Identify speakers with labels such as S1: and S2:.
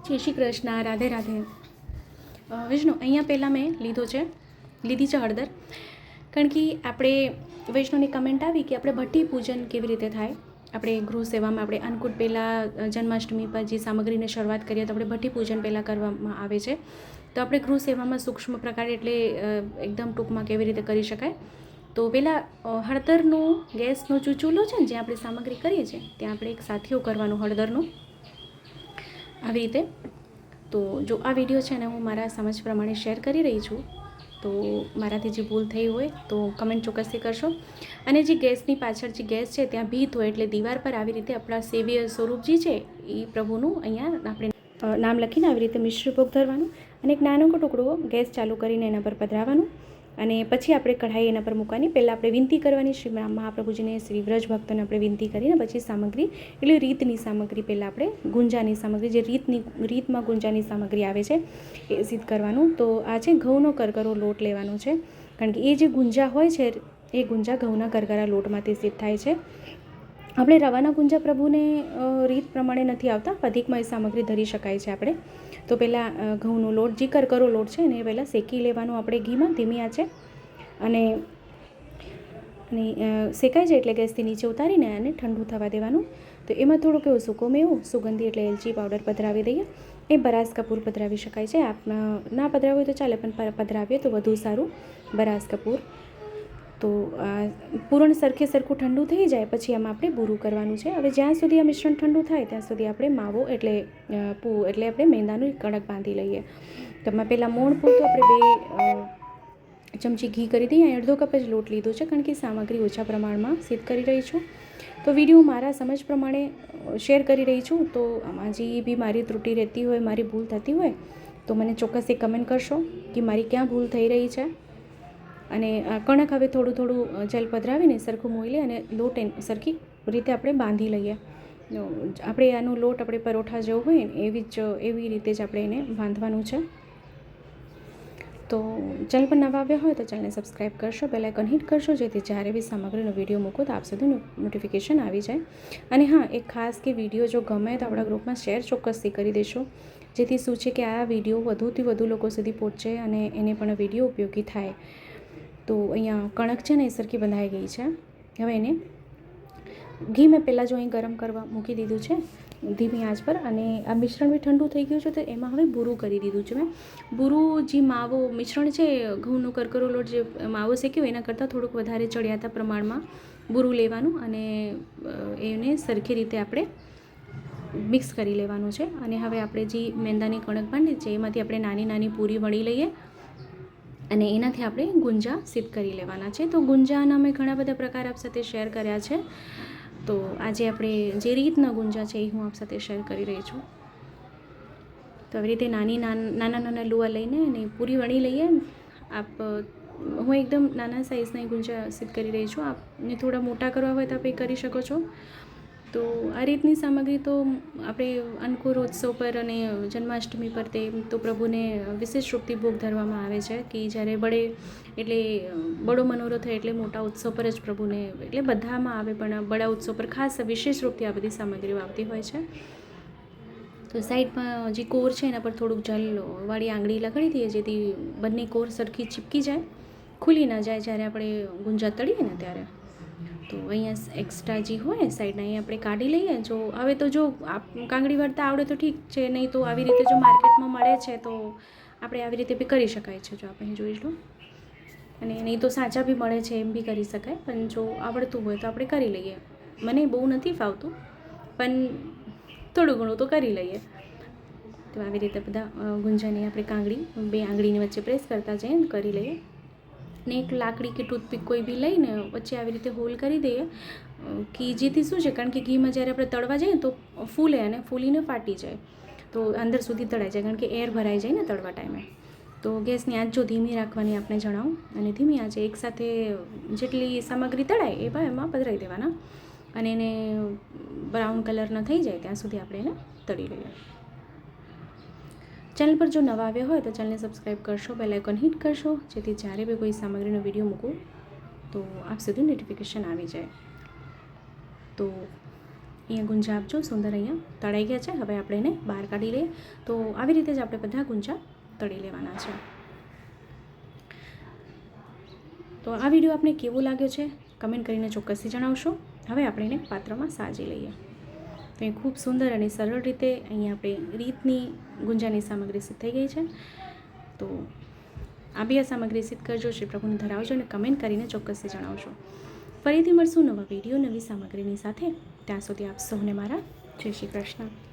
S1: જય શ્રી કૃષ્ણ, રાધે રાધે. વિષ્ણુ, અહીંયા પહેલાં મેં લીધી છે હળદર, કારણ કે આપણે વૈષ્ણવની કમેન્ટ આવી કે આપણે ભઠ્ઠી પૂજન કેવી રીતે થાય. આપણે ગૃહ સેવામાં આપણે અન્નકૂટ પહેલાં જન્માષ્ટમી પર જે સામગ્રીની શરૂઆત કરીએ તો આપણે ભઠ્ઠી પૂજન પહેલાં કરવામાં આવે છે. તો આપણે ગૃહ સેવામાં સૂક્ષ્મ પ્રકાર એટલે એકદમ ટૂંકમાં કેવી રીતે કરી શકાય. તો પહેલાં હળદરનું ગેસનો જે ચૂલો છે ને, જ્યાં આપણે સામગ્રી કરીએ છીએ ત્યાં આપણે એક સાથીઓ કરવાનું હળદરનું આવી રીતે. તો જો આ વિડીયો છે ને હું મારા સમજ પ્રમાણે શેર કરી રહી છું, તો મારાથી જે ભૂલ થઈ હોય તો કમેન્ટ ચોક્કસથી કરશો. અને જે ગેસની પાછળ જે ગેસ છે ત્યાં ભીત હોય એટલે દીવાર પર આવી રીતે આપણા સેવ્ય સ્વરૂપજી છે એ પ્રભુનું અહીંયા આપણે નામ લખીને આવી રીતે મિશ્ર ભોગ ધરવાનું અને એક નાનો ટુકડો ગેસ ચાલુ કરીને એના પર પધરાવવાનું. અને પછી આપણે કઢાઈ એના પર મૂકવાની. પહેલાં આપણે વિનંતી કરવાની શ્રી મહાપ્રભુજીને, શ્રી વ્રજ ભક્તોને આપણે વિનંતી કરીને પછી સામગ્રી એટલે રીતની સામગ્રી પહેલાં આપણે ગુંજાની સામગ્રી જે રીતમાં ગુંજાની સામગ્રી આવે છે એ સિદ્ધ કરવાનું. તો આ છે ઘઉંનો કરકરો લોટ લેવાનો છે, કારણ કે એ જે ગુંજા હોય છે એ ગુંજા ઘઉંના કરકરા લોટમાંથી સિદ્ધ થાય છે. આપણે રવાના ગુંજા પ્રભુને રીત પ્રમાણે નથી આવતા, અધિકમાં એ સામગ્રી ધરી શકાય છે આપણે. તો પહેલાં ઘઉંનો લોટ જે કરકરો લોટ છે એને પહેલાં શેકી લેવાનું આપણે ઘીમાં ધીમી આંચે. અને શેકાઈ જાય એટલે ગેસથી નીચે ઉતારીને અને ઠંડુ થવા દેવાનું. તો એમાં થોડુંક એવું સૂકો મેવું, સુગંધી એટલે એલચી પાવડર પધરાવી દઈએ. એ બરાસ કપૂર પધરાવી શકાય છે. આપ ના પધરાવ્યું હોય તો ચાલે, પણ પધરાવીએ તો વધુ સારું બરાસ કપૂર. તો પૂરણ સરખું ઠંડુ થઈ જાય પછી આમાં આપણે બૂરું કરવાનું છે. હવે જ્યાં સુધી આ મિશ્રણ ઠંડુ થાય ત્યાં સુધી આપણે માવો એટલે આપણે મેંદાનું કણક બાંધી લઈએ. તો એમાં પહેલાં મોણ પૂરતું આપણે 2 ચમચી ઘી કરી દઈએ. અડધો કપ જ લોટ લીધો છે, કારણ કે સામગ્રી ઓછા પ્રમાણમાં સિદ્ધ કરી રહી છું. તો વિડીયો મારા સમજ પ્રમાણે શેર કરી રહી છું. તો આમાં જે બી મારી ત્રુટિ રહેતી હોય, મારી ભૂલ થતી હોય તો મને ચોક્કસથી કમેન્ટ કરશો કે મારી ક્યાં ભૂલ થઈ રહી છે. અને કણક હવે થોડું જલ પધરાવીને સરખું મોઈ લઈએ અને લોટ સરખી રીતે આપણે બાંધી લઈએ. આપણે આનો લોટ આપણે પરોઠા જેવો હોય ને એવી રીતે જ આપણે એને બાંધવાનું છે. તો ચેનલ પર નવા આવ્યા હોય તો ચેનલને સબસ્ક્રાઈબ કરશો, બેલ આઇકન હિટ કરશો, જેથી જ્યારે બી સામગ્રીનો વિડીયો મૂકો તો આપ સુધી નોટિફિકેશન આવી જાય. અને હા, એક ખાસ કે વિડીયો જો ગમે તો આપણા ગ્રુપમાં શેર ચોક્કસથી કરી દેશો, જેથી શું છે કે આ વિડીયો વધુથી વધુ લોકો સુધી પહોંચે અને એને પણ વિડીયો ઉપયોગી થાય. તો અહીંયા કણક છે ને એ સરખી બંધાઈ ગઈ છે. હવે એને ઘી મેં પહેલાં જો અહીં ગરમ કરવા મૂકી દીધું છે ધીમી આંચ પર, અને આ મિશ્રણ બી ઠંડુ થઈ ગયું છે. તો એમાં હવે બૂરું કરી દીધું છે મેં. બૂરું જે માવો મિશ્રણ છે, ઘઉંનો કરકરો લોટ જે માવો શેક્યો એના કરતાં થોડુંક વધારે ચડિયાતા પ્રમાણમાં બૂરું લેવાનું અને એને સરખી રીતે આપણે મિક્સ કરી લેવાનું છે. અને હવે આપણે જે મેંદાની કણક બાંધી છે એમાંથી આપણે નાની નાની પૂરી વણી લઈએ અને એનાથી આપણે ગુંજા સિદ્ધ કરી લેવાના છે. તો ગુંજાના મેં ઘણા બધા પ્રકાર આપ સાથે શેર કર્યા છે. તો આજે આપણે જે રીતના ગુંજા છે એ હું આપ સાથે શેર કરી રહી છું. તો આવી રીતે નાના લુવા લઈને અને પૂરી વણી લઈએ. હું એકદમ નાના સાઇઝના ગુંજા સિદ્ધ કરી રહી છું. આપને થોડા મોટા કરવા હોય તો આપણે કરી શકો છો. તો આ રીતની સામગ્રી તો આપણે અન્નકૂટ ઉત્સવ પર અને જન્માષ્ટમી પર તો પ્રભુને વિશેષ રૂપથી ભોગ ધરવામાં આવે છે કે જ્યારે બડો મનોરથ હોય એટલે મોટા ઉત્સવ પર જ પ્રભુને, એટલે બધામાં આવે પણ બડા ઉત્સવ પર ખાસ વિશેષ રૂપથી આ બધી સામગ્રીઓ આવતી હોય છે. તો સાઈડમાં જે કોર છે એના પર થોડુંક જલવાળી આંગળી લગાડી દઈએ, જેથી બંને કોર સરખી ચીપકી જાય, ખુલી ના જાય જ્યારે આપણે ગુંજા તળીએ ને ત્યારે. તો અહીંયા એક્સ્ટ્રા જે હોય સાઈડના અહીંયા આપણે કાઢી લઈએ. હવે તો જો કાંગળી વળતા આવડે તો ઠીક છે, નહીં તો આવી રીતે જો માર્કેટમાં મળે છે તો આપણે આવી રીતે બી કરી શકાય છે. જો આપણે જોઈ લો, અને નહીં તો સાચા બી મળે છે, એમ બી કરી શકાય. પણ જો આવડતું હોય તો આપણે કરી લઈએ. મને બહુ નથી ફાવતું, પણ થોડું ઘણું તો કરી લઈએ. તો આવી રીતે બધા ગુંજાની આપણે કાંગળી 2 આંગળીની વચ્ચે પ્રેસ કરતા જઈએ કરી લઈએ. ને એક લાકડી કે ટૂથપીક કોઈ બી લઈને વચ્ચે આવી રીતે હોલ કરી દઈએ કે જેથી શું છે, કારણ કે ઘીમાં જ્યારે આપણે તળવા જઈએ તો ફૂલે અને ફૂલીને ફાટી જાય, તો અંદર સુધી તળાઈ જાય, કારણ કે એર ભરાઈ જાય ને તળવા ટાઈમે. તો ગેસની આંચ જો ધીમી રાખવાની આપણે જણાવું, અને ધીમી આંચે એકસાથે જેટલી સામગ્રી તળાય એ એમાં પધરાવી દેવાના અને એને બ્રાઉન કલરના થઈ જાય ત્યાં સુધી આપણે એને તળી લઈએ. ચેનલ પર જો નવા આવ્યા હોય તો ચેનલને સબસ્ક્રાઈબ કરશો, બેલ આઇકન હિટ કરશો, જેથી જ્યારે બી કોઈ સામગ્રીનો વિડીયો મૂકું તો આપ સુધી નોટિફિકેશન આવી જાય. તો અહીંયા ગુંજા આપજો સુંદર અહીંયા તળાઈ ગયા છે. હવે આપણે એને બહાર કાઢી લઈએ. તો આવી રીતે જ આપણે બધા ગુંજા તળી લેવાના છે. તો આ વિડીયો આપને કેવો લાગ્યો છે કમેન્ટ કરીને ચોક્કસથી જણાવશો. હવે આપણે એને પાત્રમાં સાજી લઈએ. તો એ ખૂબ સુંદર અને સરળ રીતે અહીંયા આપણે રીતની ગુંજાની સામગ્રી સિદ્ધ થઈ ગઈ છે. તો આ બી આ સામગ્રી સિદ્ધ કરજો, શ્રી પ્રભુને ધરાવજો અને કમેન્ટ કરીને ચોક્કસથી જણાવશો. ફરીથી મળશું નવા વિડીયો નવી સામગ્રીની સાથે. ત્યાં સુધી આપ સૌને મારા જય શ્રી કૃષ્ણ.